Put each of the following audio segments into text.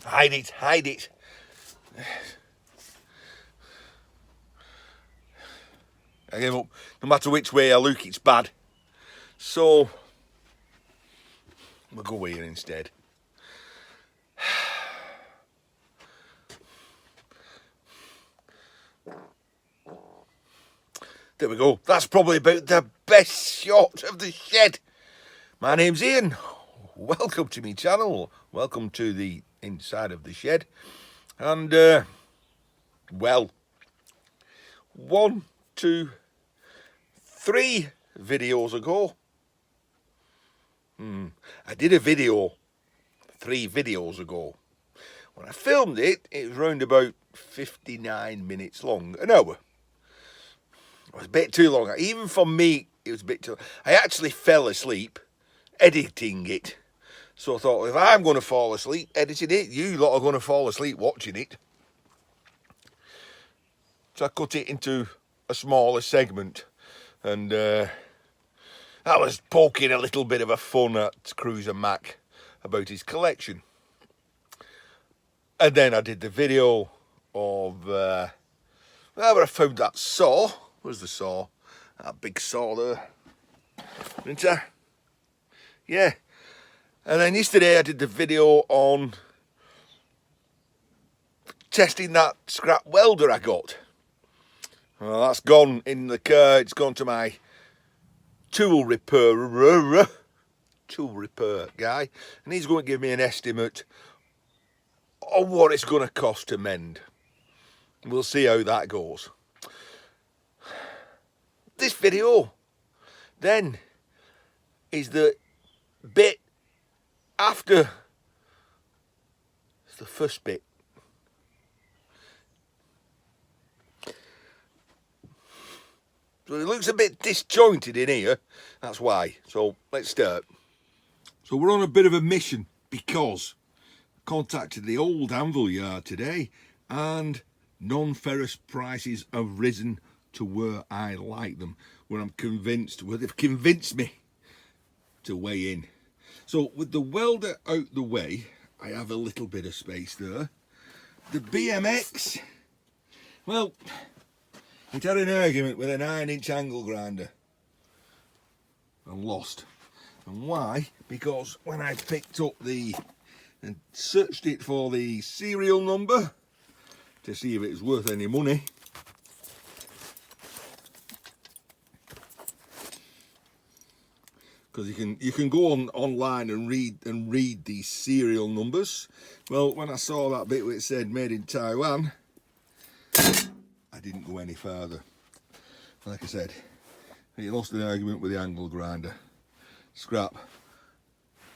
Hide it, hide it. I gave up. No matter which way I look, it's bad. So, we'll go here instead. There we go. That's probably about the best shot of the shed. My name's Ian. Welcome to my channel. Welcome to the inside of the shed. And, well, 1, 2, 3 videos ago, I did a video 3 videos ago. When I filmed it, it was around about 59 minutes long, an hour. It was a bit too long. Even for me, it was a bit too long. I actually fell asleep editing it. So I thought, if I'm going to fall asleep editing it, you lot are going to fall asleep watching it. So I cut it into a smaller segment. And I was poking a little bit of a fun at Cruiser Mac about his collection. And then I did the video of where I found that saw. Where's the saw? That big saw there. Isn't it? Yeah. And then yesterday I did the video on testing that scrap welder I got. Well, that's gone in the car. It's gone to my tool repair guy, and he's going to give me an estimate of what it's going to cost to mend. We'll see how that goes. This video then is the bit after the first bit. So it looks a bit disjointed in here, that's why. So let's start. So we're on a bit of a mission because I contacted the old anvil yard today and non-ferrous prices have risen to where I like them, where I'm convinced, where they've convinced me to weigh in. So with the welder out the way, I have a little bit of space there. The BMX, well, it had an argument with a 9-inch angle grinder and lost. And why? Because when I picked up and searched it for the serial number to see if it was worth any money, because you can go online and read these serial numbers. Well, when I saw that bit where it said made in Taiwan, I didn't go any further. Like I said, he lost an argument with the angle grinder. Scrap,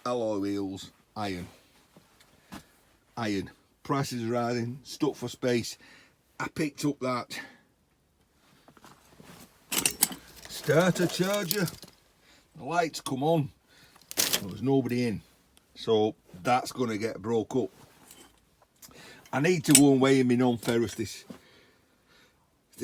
alloy wheels, iron. Prices are rising, stuck for space. I picked up that starter charger. The lights come on, there was nobody in, so that's going to get broke up. I need to go and weigh in my non-ferrous this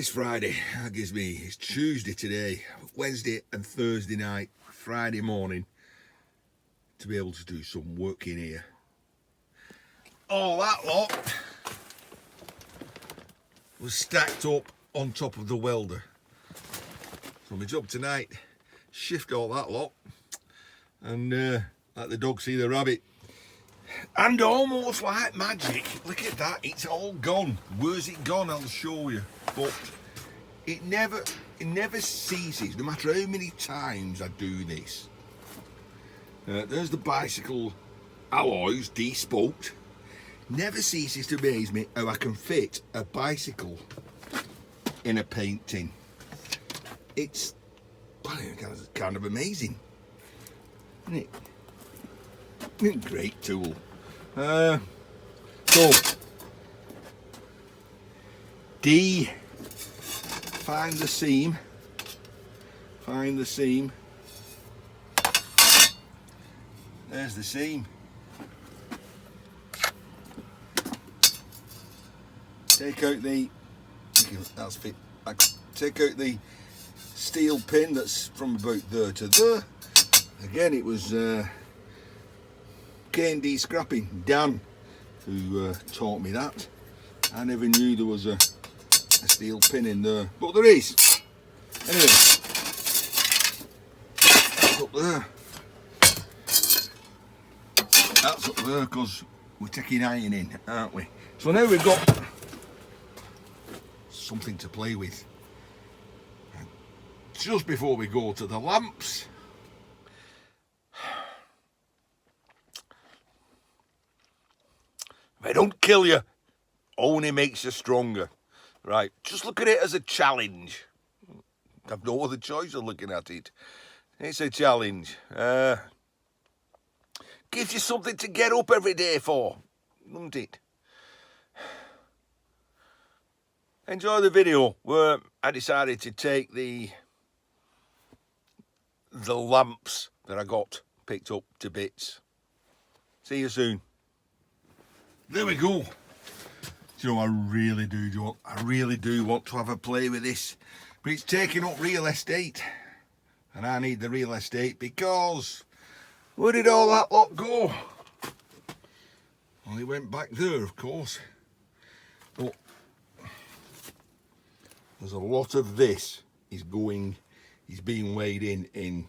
Friday. That gives me, it's Tuesday today, Wednesday and Thursday night, Friday morning, to be able to do some work in here. All that lot was stacked up on top of the welder. So my job tonight, shift all that lot and let the dog see the rabbit. And almost like magic, look at that, it's all gone. Where's it gone? I'll show you. But it never ceases, no matter how many times I do this. There's the bicycle alloys despoked. Never ceases to amaze me how I can fit a bicycle in a paint tin. It's kind of amazing, isn't it? Great tool. So D, find the seam. There's the seam. Take out the, that's fit. Take out the steel pin that's from about there to there. Again, it was K&D scrapping. Dan who taught me that. I never knew there was a steel pin in there, but there is. Anyway, that's up there. That's up there because we're taking iron in, aren't we? So now we've got something to play with. Just before we go to the lamps, if I don't kill you, only makes you stronger. Right, just look at it as a challenge. I've no other choice of looking at it. It's a challenge. Gives you something to get up every day for, doesn't it? Enjoy the video where I decided to take the lamps that I got picked up to bits. See you soon. There we go. You know, I really do want to have a play with this, but it's taking up real estate, and I need the real estate because where did all that lot go? Well, it went back there, of course. But there's a lot of this is being weighed in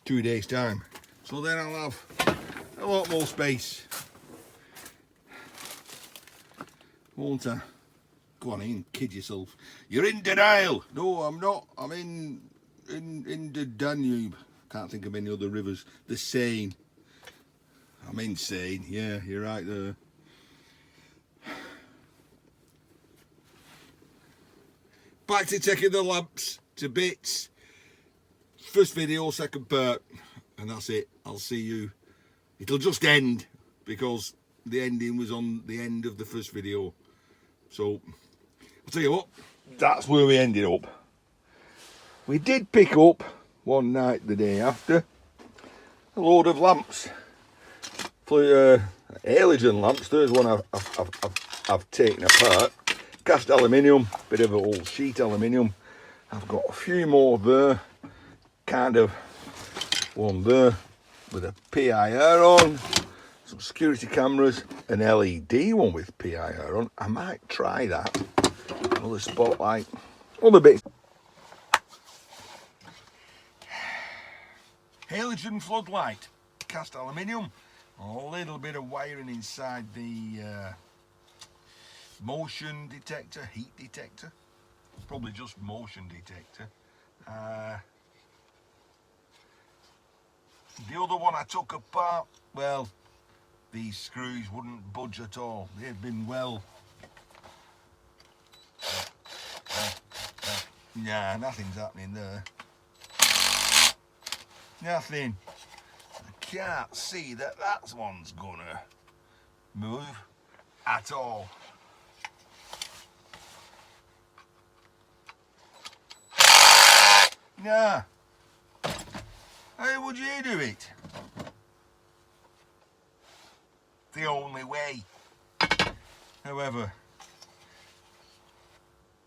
2 days' time, so then I'll have a lot more space. Won't I? Go on in, kid yourself. You're in denial. No, I'm not. I'm in the Danube. Can't think of any other rivers. The Seine. I'm insane. Yeah, you're right there. Back to taking the lamps to bits. First video, second part, and that's it. I'll see you. It'll just end because the ending was on the end of the first video. So, I'll tell you what, that's where we ended up. We did pick up one night the day after a load of lamps. Halogen lamps. There's one I've taken apart. Cast aluminium, bit of old sheet aluminium. I've got a few more there. Kind of one there with a PIR on. Some security cameras, an LED one with PIR on. I might try that. Another spotlight, other bits. Halogen floodlight, cast aluminium, a little bit of wiring inside the motion detector, heat detector, probably just motion detector. The other one I took apart, well, these screws wouldn't budge at all. They've been well. Nah, nothing's happening there. Nothing. I can't see that one's gonna move at all. Nah. How would you do it? The only way. However,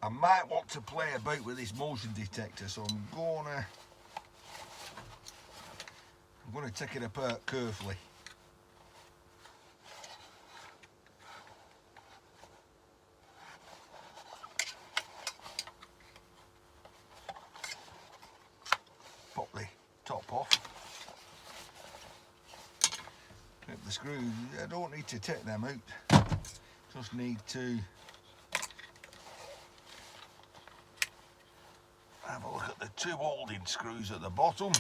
I might want to play about with this motion detector, so I'm gonna take it apart carefully. Pop the top off. Clip the screws. I don't need to take them out. Just need to have a look at the two holding screws at the bottom.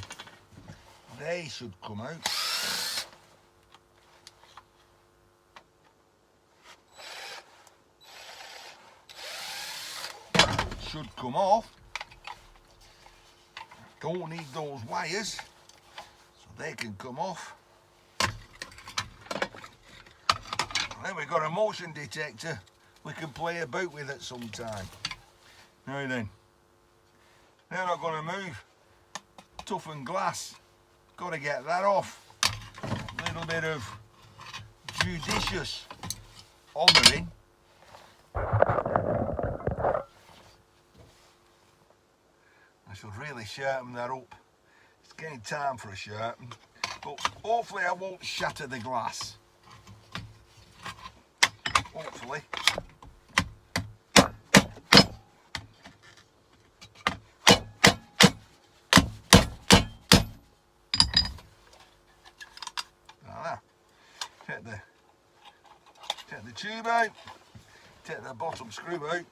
They should come out. Should come off. Don't need those wires, so they can come off. Then we've got a motion detector we can play about with at some time. Now then, they're not going to move. Toughened glass, got to get that off. A little bit of judicious honouring. I should really sharpen that up. It's getting time for a sharpen, but hopefully I won't shatter the glass. hopefully. Take the tube out, take the bottom screw out.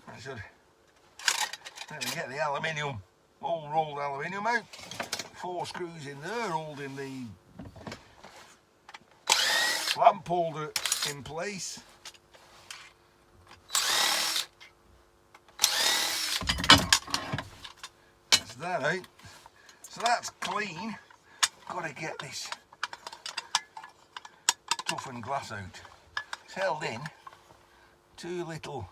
I should let me get the aluminium, all rolled aluminium out. 4 screws in there holding the lamp holder in place. That's that out. So that's clean. Got to get this toughened glass out. It's held in 2 little,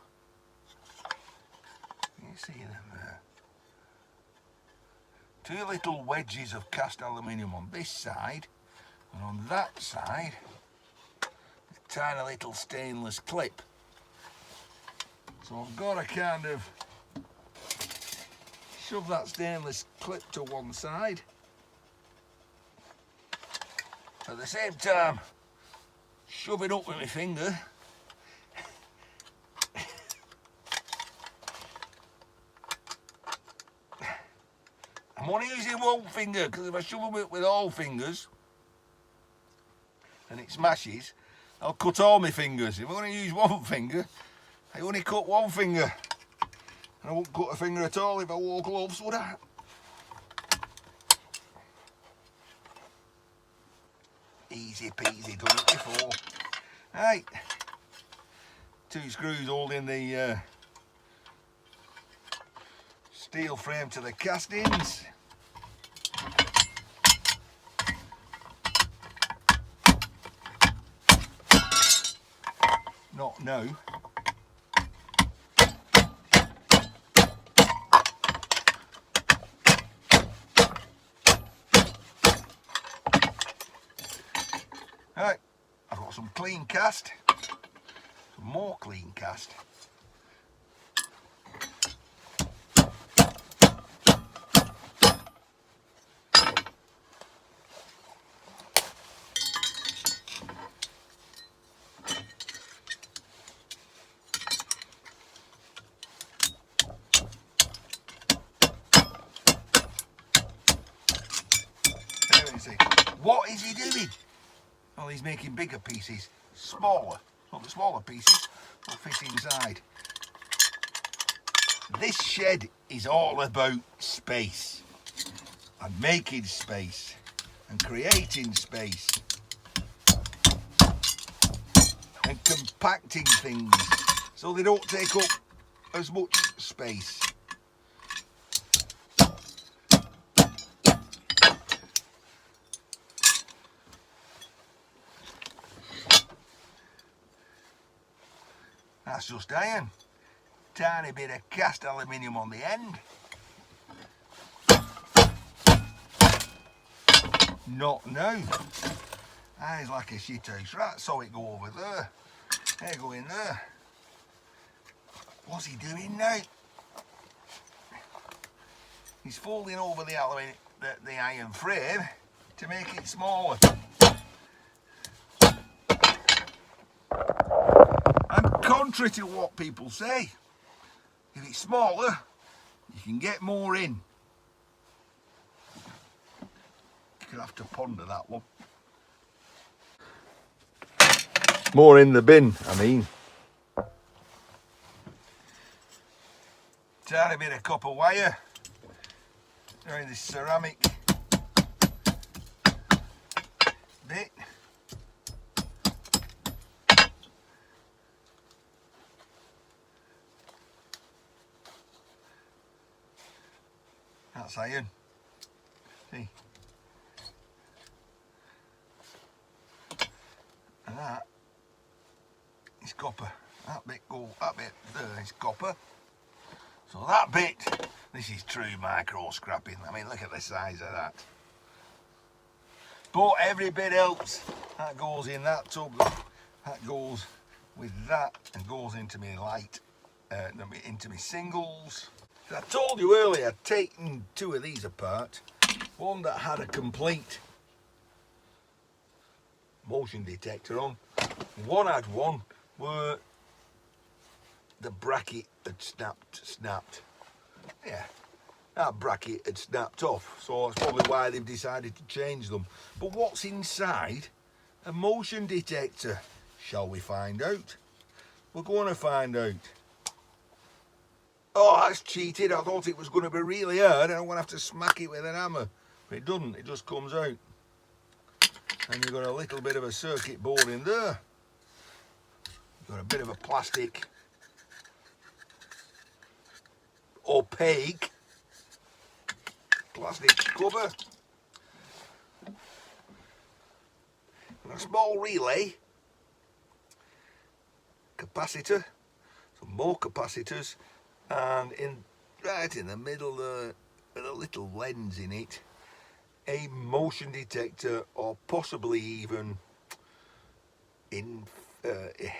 you see them there, 2 little wedges of cast aluminium on this side, and on that side a tiny little stainless clip. So I've got to kind of shove that stainless clip to one side, at the same time shove it up with my finger. I'm only using one finger because if I shove it with all fingers and it smashes, I'll cut all my fingers. If I only use one finger, I only cut one finger. I won't cut a finger at all if I wore gloves, would I? Easy peasy, done it before. Right, 2 screws holding the steel frame to the castings. Not now. Right, I've got some clean cast, some more clean cast. What is he doing? Well, he's making bigger pieces, smaller. Well, the smaller pieces will fit inside. This shed is all about space, and making space, and creating space, and compacting things so they don't take up as much space. That's just iron. Tiny bit of cast aluminium on the end. Not now. Eyes like a shit house. Right, so it go over there. There go in there. What's he doing now? He's folding over the aluminium, the iron frame to make it smaller. And contrary to what people say, if it's smaller, you can get more in. You'll have to ponder that one. More in the bin, I mean. Tiny bit of copper wire around this ceramic bit. That's iron. See? And that is copper. That bit there is copper. So that bit, this is true micro scrapping. I mean, look at the size of that. But every bit else, that goes in that tub, that goes with that and goes into my light, into my singles. As I told you earlier, I'd taken two of these apart. One that had a complete motion detector on. One had one where the bracket had snapped. Yeah, that bracket had snapped off, so that's probably why they've decided to change them. But what's inside a motion detector? Shall we find out? We're going to find out. Oh, that's cheated. I thought it was going to be really hard and I'm going to have to smack it with an hammer. But it doesn't, it just comes out. And you've got a little bit of a circuit board in there. You've got a bit of a plastic opaque plastic cover. And a small relay, capacitor, some more capacitors, and right in the middle there, with a little lens in it, a motion detector, or possibly even a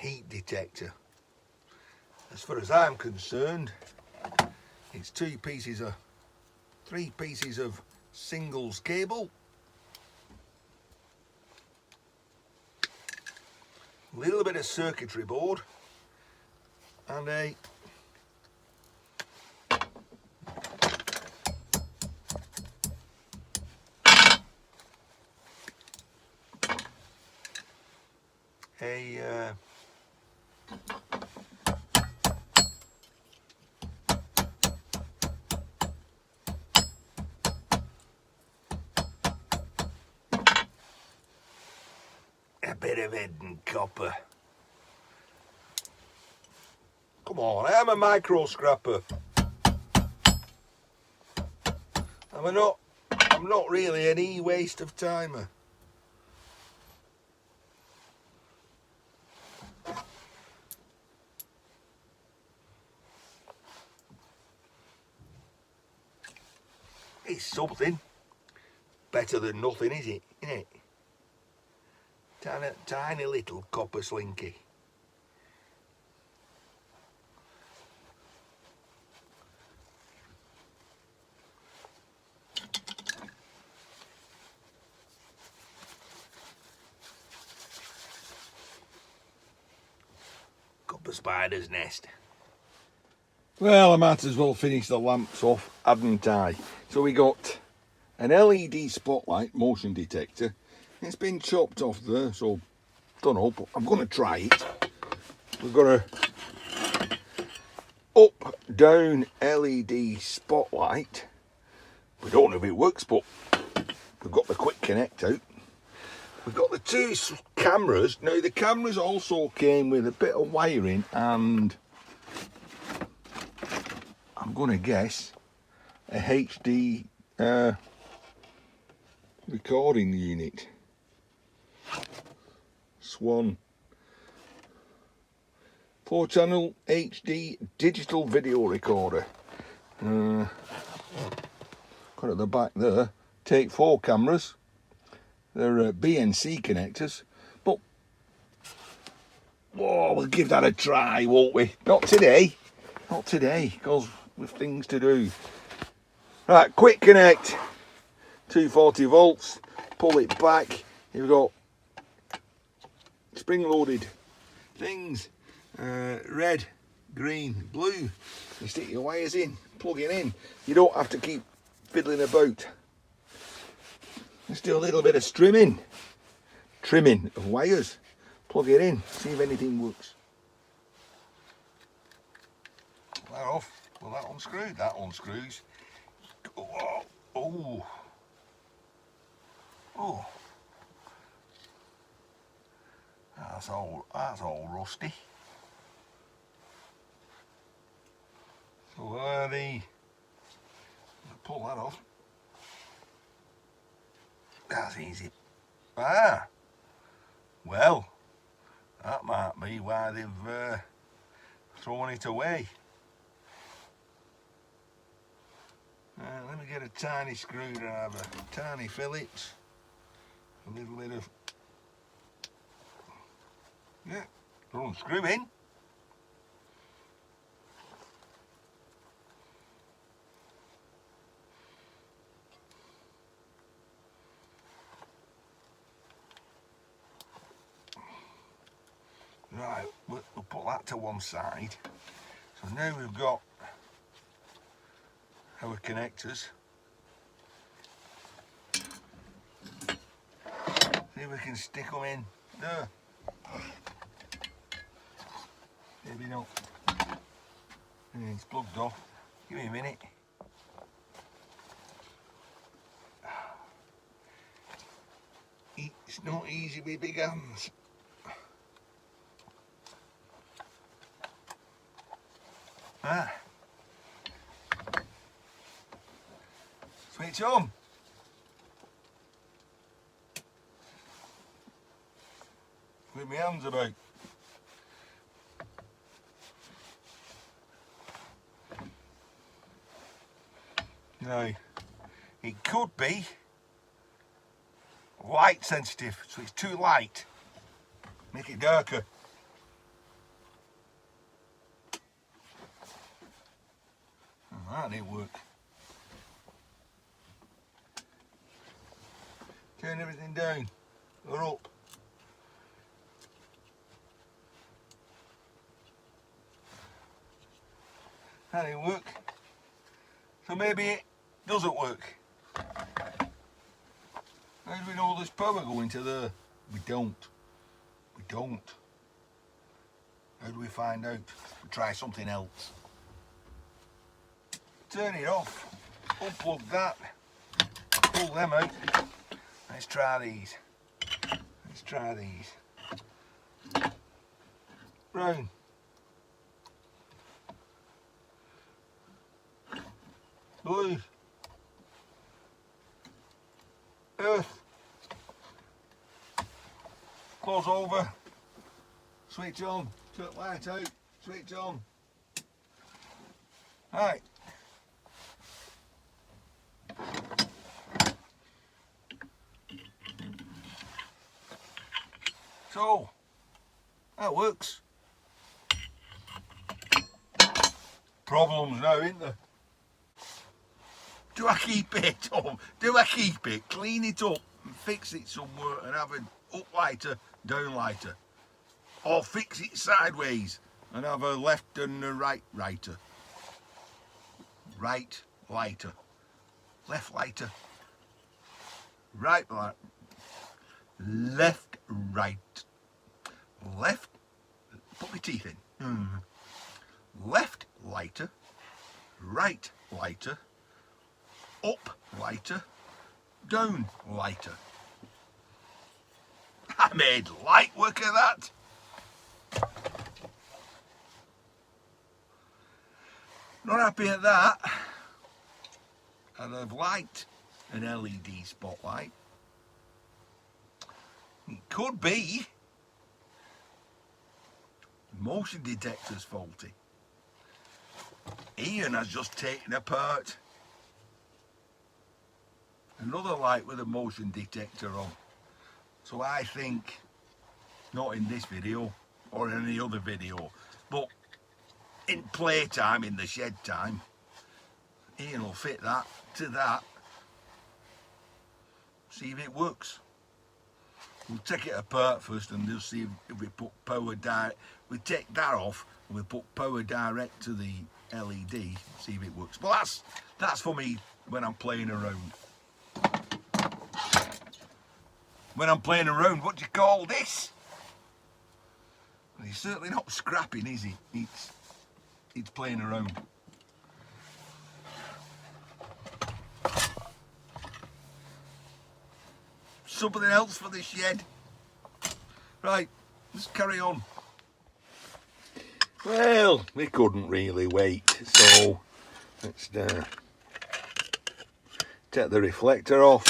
heat detector. As far as I'm concerned, it's three pieces of singles cable, a little bit of circuitry board, and a bit of hidden copper. Come on, I am a micro scrapper. I'm not really an e-waste of timer. It's something. Better than nothing, is it? Isn't it? Tiny little copper slinky. Copper spider's nest. Well, I might as well finish the lamps off, hadn't I? So we got an LED spotlight motion detector. It's been chopped off there, so don't know, but I'm going to try it. We've got a up-down LED spotlight. We don't know if it works, but we've got the quick connect out. We've got the two cameras. Now, the cameras also came with a bit of wiring and I'm going to guess a HD recording unit. Swan 4-channel HD digital video recorder. Got at the back there, take 4 cameras. They're BNC connectors, but we'll give that a try, won't we? Not today, because we've things to do. Right, quick connect, 240 volts, pull it back. You've got spring-loaded things, red, green, blue. You stick your wires in, plug it in. You don't have to keep fiddling about. Let's do a little bit of trimming of wires. Plug it in, see if anything works. That off. Well, that unscrewed. That unscrews. Oh, oh, oh. That's all rusty. So pull that off. That's easy. Ah, well, that might be why they've thrown it away. Let me get a tiny screwdriver, tiny Phillips, a little bit of, yeah, unscrew in. to one side. So now we've got our connectors. See if we can stick them in there. Maybe not. It's plugged off. Give me a minute. It's not easy with big hands. Ah. Switch on. With my hands about. Now, it could be light sensitive, so it's too light. Make it darker. Oh, that didn't work. Turn everything down or up. That didn't work. So maybe it doesn't work. How do we know there's power going to there? We don't. We don't. How do we find out? We try something else. Turn it off. Unplug that. Pull them out. Let's try these. Let's try these. Brown. Blue. Earth. Close over. Switch on. Turn light out. Switch on. Right. So that works. Problems now, isn't there? Do I keep it up? Do I keep it? Clean it up and fix it somewhere and have an up lighter, down lighter? Or fix it sideways and have a left and a right lighter? Right lighter. Left lighter. Right lighter. Left, right. Left. Put my teeth in. Left lighter. Right lighter. Up lighter, down lighter. I made light work of that. Not happy at that. I'd have liked an LED spotlight. It could be the motion detector's faulty. Ian has just taken apart another light with a motion detector on. So I think, not in this video or in any other video, but in playtime, in the shed time, Ian will fit that to that. See if it works. We'll take it apart first and we'll see if we put power direct. We take that off and we put power direct to the LED, see if it works. But that's for me when I'm playing around. When I'm playing around, what do you call this? Well, he's certainly not scrapping, is he? It's playing around. Something else for the shed. Right, let's carry on. Well, we couldn't really wait, so let's take the reflector off.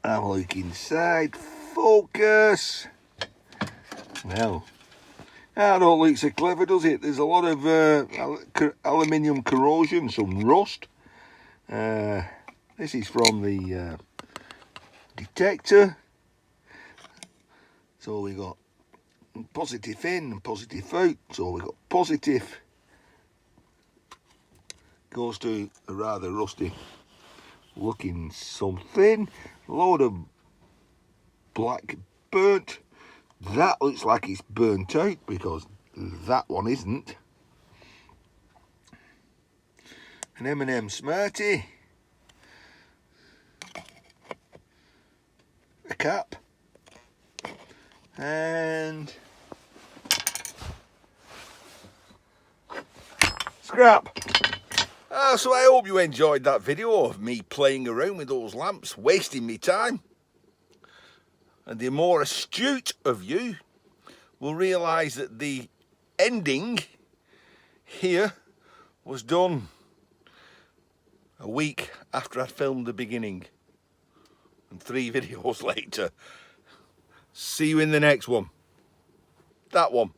Have a look inside. Focus. Well, that don't look so clever, does it? There's a lot of aluminium corrosion, some rust. This is from the detector. So we got positive in and positive out. So we got positive goes to a rather rusty looking something. Load of black burnt That looks like it's burnt out because that one isn't. An M&M Smartie. A cap. And scrap. So I hope you enjoyed that video of me playing around with those lamps, wasting me time. And the more astute of you will realise that the ending here was done a week after I'd filmed the beginning. And 3 videos later. See you in the next one. That one.